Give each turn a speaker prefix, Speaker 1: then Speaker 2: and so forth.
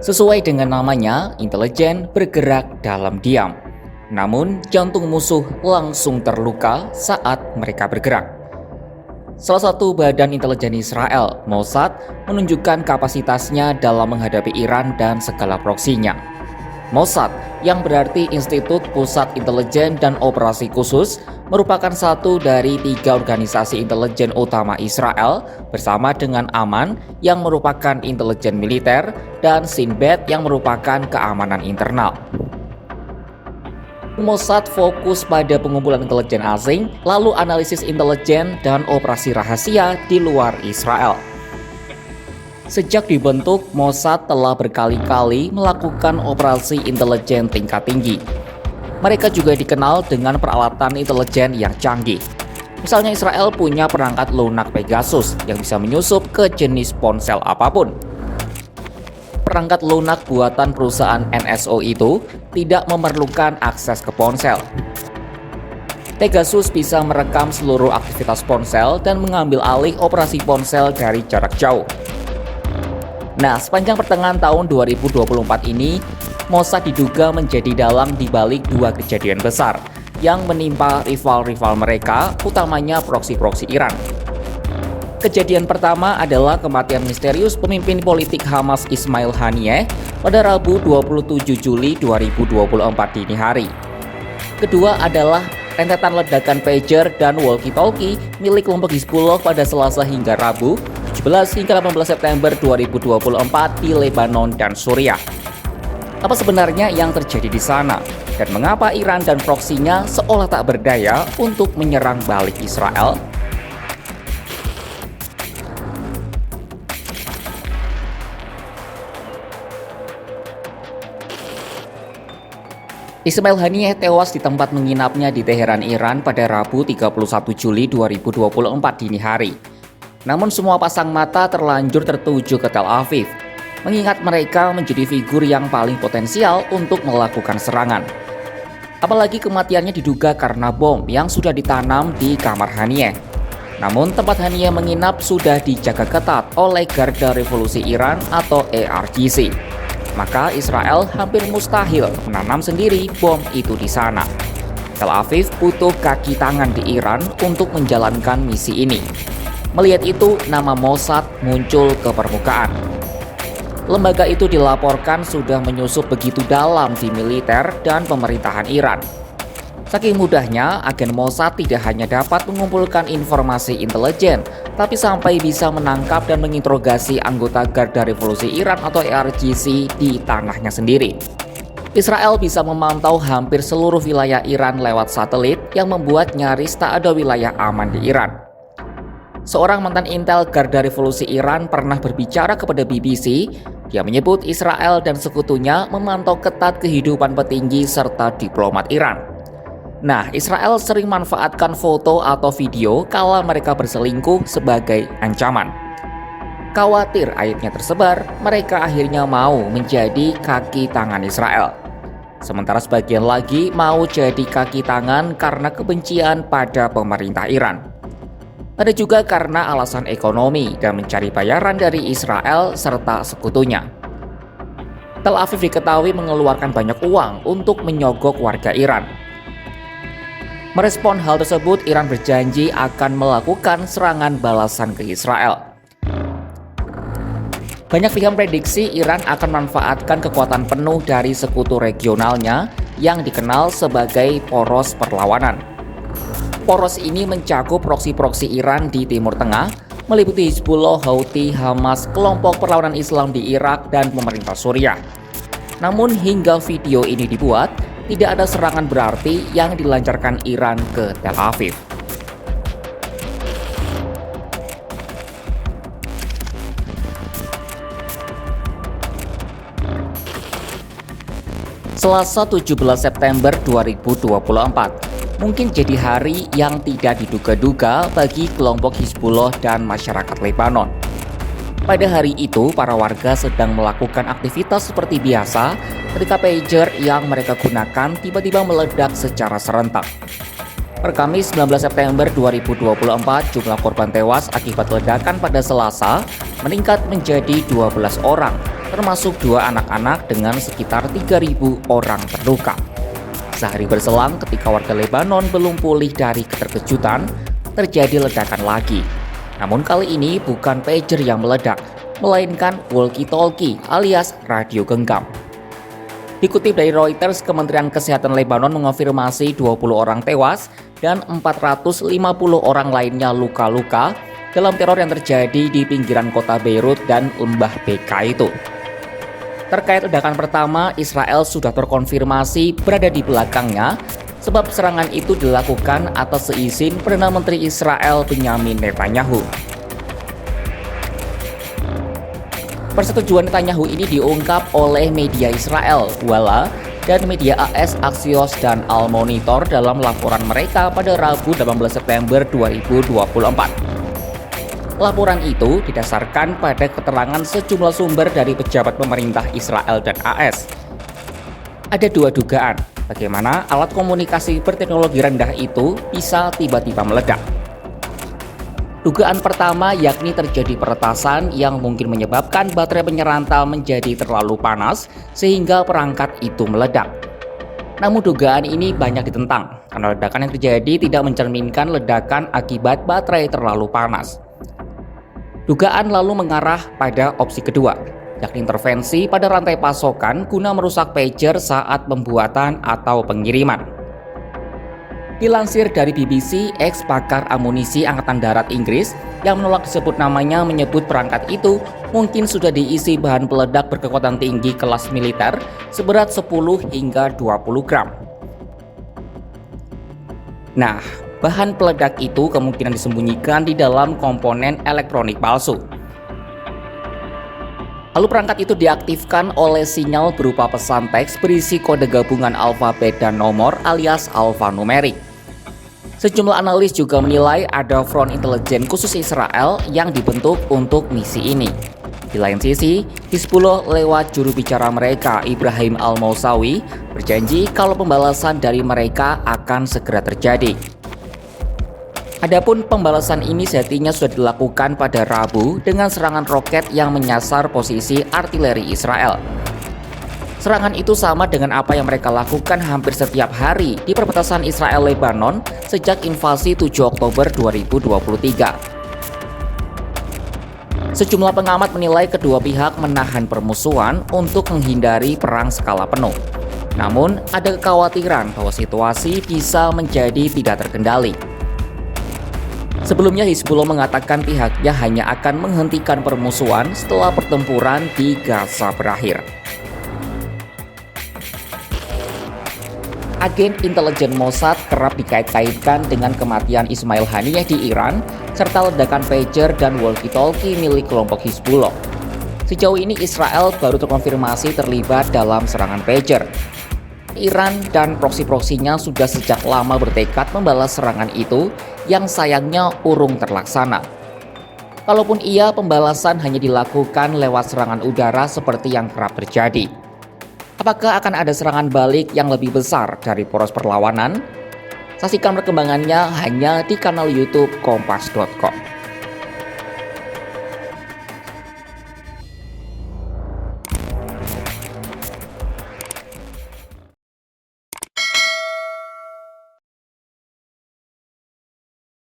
Speaker 1: Sesuai dengan namanya, intelijen bergerak dalam diam. Namun, jantung musuh langsung terluka saat mereka bergerak. Salah satu badan intelijen Israel, Mossad, menunjukkan kapasitasnya dalam menghadapi Iran dan segala proksinya. Mossad, yang berarti Institut Pusat Intelijen dan Operasi Khusus, merupakan satu dari 3 organisasi intelijen utama Israel bersama dengan Aman yang merupakan intelijen militer dan Shin Bet yang merupakan keamanan internal. Mossad fokus pada pengumpulan intelijen asing, lalu analisis intelijen dan operasi rahasia di luar Israel. Sejak dibentuk, Mossad telah berkali-kali melakukan operasi intelijen tingkat tinggi. Mereka juga dikenal dengan peralatan intelijen yang canggih. Misalnya Israel punya perangkat lunak Pegasus yang bisa menyusup ke jenis ponsel apapun. Perangkat lunak buatan perusahaan NSO itu tidak memerlukan akses ke ponsel. Pegasus bisa merekam seluruh aktivitas ponsel dan mengambil alih operasi ponsel dari jarak jauh. Nah, sepanjang pertengahan tahun 2024 ini, Mossad diduga menjadi dalang di balik 2 kejadian besar yang menimpa rival-rival mereka, utamanya proksi-proksi Iran. Kejadian pertama adalah kematian misterius pemimpin politik Hamas Ismail Haniyeh pada Rabu 27 Juli 2024 dini hari. Kedua adalah rentetan ledakan pager dan walkie-talkie milik kelompok Hizbullah pada Selasa hingga Rabu 17 hingga 18 September 2024 di Lebanon dan Suriah. Apa sebenarnya yang terjadi di sana? Dan mengapa Iran dan proksinya seolah tak berdaya untuk menyerang balik Israel? Ismail Haniyeh tewas di tempat menginapnya di Teheran, Iran pada Rabu 31 Juli 2024 dini hari. Namun semua pasang mata terlanjur tertuju ke Tel Aviv, mengingat mereka menjadi figur yang paling potensial untuk melakukan serangan. Apalagi kematiannya diduga karena bom yang sudah ditanam di kamar Haniyeh. Namun tempat Haniyeh menginap sudah dijaga ketat oleh Garda Revolusi Iran atau ERGC. Maka Israel hampir mustahil menanam sendiri bom itu di sana. Tel Aviv butuh kaki tangan di Iran untuk menjalankan misi ini. Melihat itu, nama Mossad muncul ke permukaan. Lembaga itu dilaporkan sudah menyusup begitu dalam di militer dan pemerintahan Iran. Saking mudahnya, agen Mossad tidak hanya dapat mengumpulkan informasi intelijen, tapi sampai bisa menangkap dan menginterogasi anggota Garda Revolusi Iran atau ERGC di tanahnya sendiri. Israel bisa memantau hampir seluruh wilayah Iran lewat satelit yang membuat nyaris tak ada wilayah aman di Iran. Seorang mantan intel Garda Revolusi Iran pernah berbicara kepada BBC. Dia menyebut Israel dan sekutunya memantau ketat kehidupan petinggi serta diplomat Iran. Nah, Israel sering manfaatkan foto atau video kala mereka berselingkuh sebagai ancaman. Khawatir aibnya tersebar, mereka akhirnya mau menjadi kaki tangan Israel. Sementara sebagian lagi mau jadi kaki tangan karena kebencian pada pemerintah Iran. Ada juga karena alasan ekonomi dan mencari bayaran dari Israel serta sekutunya. Tel Aviv diketahui mengeluarkan banyak uang untuk menyogok warga Iran. Merespon hal tersebut, Iran berjanji akan melakukan serangan balasan ke Israel. Banyak pihak prediksi Iran akan memanfaatkan kekuatan penuh dari sekutu regionalnya yang dikenal sebagai poros perlawanan. Poros ini mencakup proksi-proksi Iran di Timur Tengah, meliputi Hizbullah, Houthi, Hamas, kelompok perlawanan Islam di Irak, dan pemerintah Suriah. Namun hingga video ini dibuat, tidak ada serangan berarti yang dilancarkan Iran ke Tel Aviv. Selasa 17 September 2024 mungkin jadi hari yang tidak diduga-duga bagi kelompok Hizbullah dan masyarakat Lebanon. Pada hari itu, para warga sedang melakukan aktivitas seperti biasa ketika pager yang mereka gunakan tiba-tiba meledak secara serentak. Per Kamis 19 September 2024, jumlah korban tewas akibat ledakan pada Selasa meningkat menjadi 12 orang termasuk 2 anak-anak dengan sekitar 3.000 orang terluka. Sehari berselang ketika warga Lebanon belum pulih dari keterkejutan, terjadi ledakan lagi. Namun kali ini bukan pager yang meledak, melainkan walkie-talkie alias radio genggam. Dikutip dari Reuters, Kementerian Kesehatan Lebanon mengonfirmasi 20 orang tewas dan 450 orang lainnya luka-luka dalam teror yang terjadi di pinggiran kota Beirut dan lembah Bekaa itu. Terkait ledakan pertama, Israel sudah terkonfirmasi berada di belakangnya sebab serangan itu dilakukan atas seizin Perdana Menteri Israel Benyamin Netanyahu. Persetujuan Netanyahu ini diungkap oleh media Israel, Walla, dan media AS Axios dan Al Monitor dalam laporan mereka pada Rabu 18 September 2024. Laporan itu didasarkan pada keterangan sejumlah sumber dari pejabat pemerintah Israel dan AS. Ada 2 dugaan bagaimana alat komunikasi berteknologi rendah itu bisa tiba-tiba meledak. Dugaan pertama yakni terjadi peretasan yang mungkin menyebabkan baterai penyerantau menjadi terlalu panas sehingga perangkat itu meledak. Namun dugaan ini banyak ditentang karena ledakan yang terjadi tidak mencerminkan ledakan akibat baterai terlalu panas. Dugaan lalu mengarah pada opsi kedua, yakni intervensi pada rantai pasokan guna merusak pager saat pembuatan atau pengiriman. Dilansir dari BBC, ex-pakar amunisi Angkatan Darat Inggris yang menolak disebut namanya menyebut perangkat itu mungkin sudah diisi bahan peledak berkekuatan tinggi kelas militer seberat 10 hingga 20 gram. Nah, bahan peledak itu kemungkinan disembunyikan di dalam komponen elektronik palsu. Lalu perangkat itu diaktifkan oleh sinyal berupa pesan teks berisi kode gabungan alfabet dan nomor alias alfanumerik. Sejumlah analis juga menilai ada front intelijen khusus Israel yang dibentuk untuk misi ini. Di lain sisi, Hizbullah lewat juru bicara mereka, Ibrahim Al-Mousawi, berjanji kalau pembalasan dari mereka akan segera terjadi. Adapun pembalasan ini sejatinya sudah dilakukan pada Rabu dengan serangan roket yang menyasar posisi artileri Israel. Serangan itu sama dengan apa yang mereka lakukan hampir setiap hari di perbatasan Israel-Lebanon sejak invasi 7 Oktober 2023. Sejumlah pengamat menilai kedua pihak menahan permusuhan untuk menghindari perang skala penuh. Namun, ada kekhawatiran bahwa situasi bisa menjadi tidak terkendali. Sebelumnya Hizbullah mengatakan pihaknya hanya akan menghentikan permusuhan setelah pertempuran di Gaza berakhir. Agen intelijen Mossad kerap dikait-kaitkan dengan kematian Ismail Haniyeh di Iran, serta ledakan pager dan walkie-talkie milik kelompok Hizbullah. Sejauh ini Israel baru terkonfirmasi terlibat dalam serangan pager. Iran dan proksi-proksinya sudah sejak lama bertekad membalas serangan itu yang sayangnya urung terlaksana. Kalaupun iya, pembalasan hanya dilakukan lewat serangan udara seperti yang kerap terjadi. Apakah akan ada serangan balik yang lebih besar dari poros perlawanan? Saksikan perkembangannya hanya di kanal YouTube Kompas.com.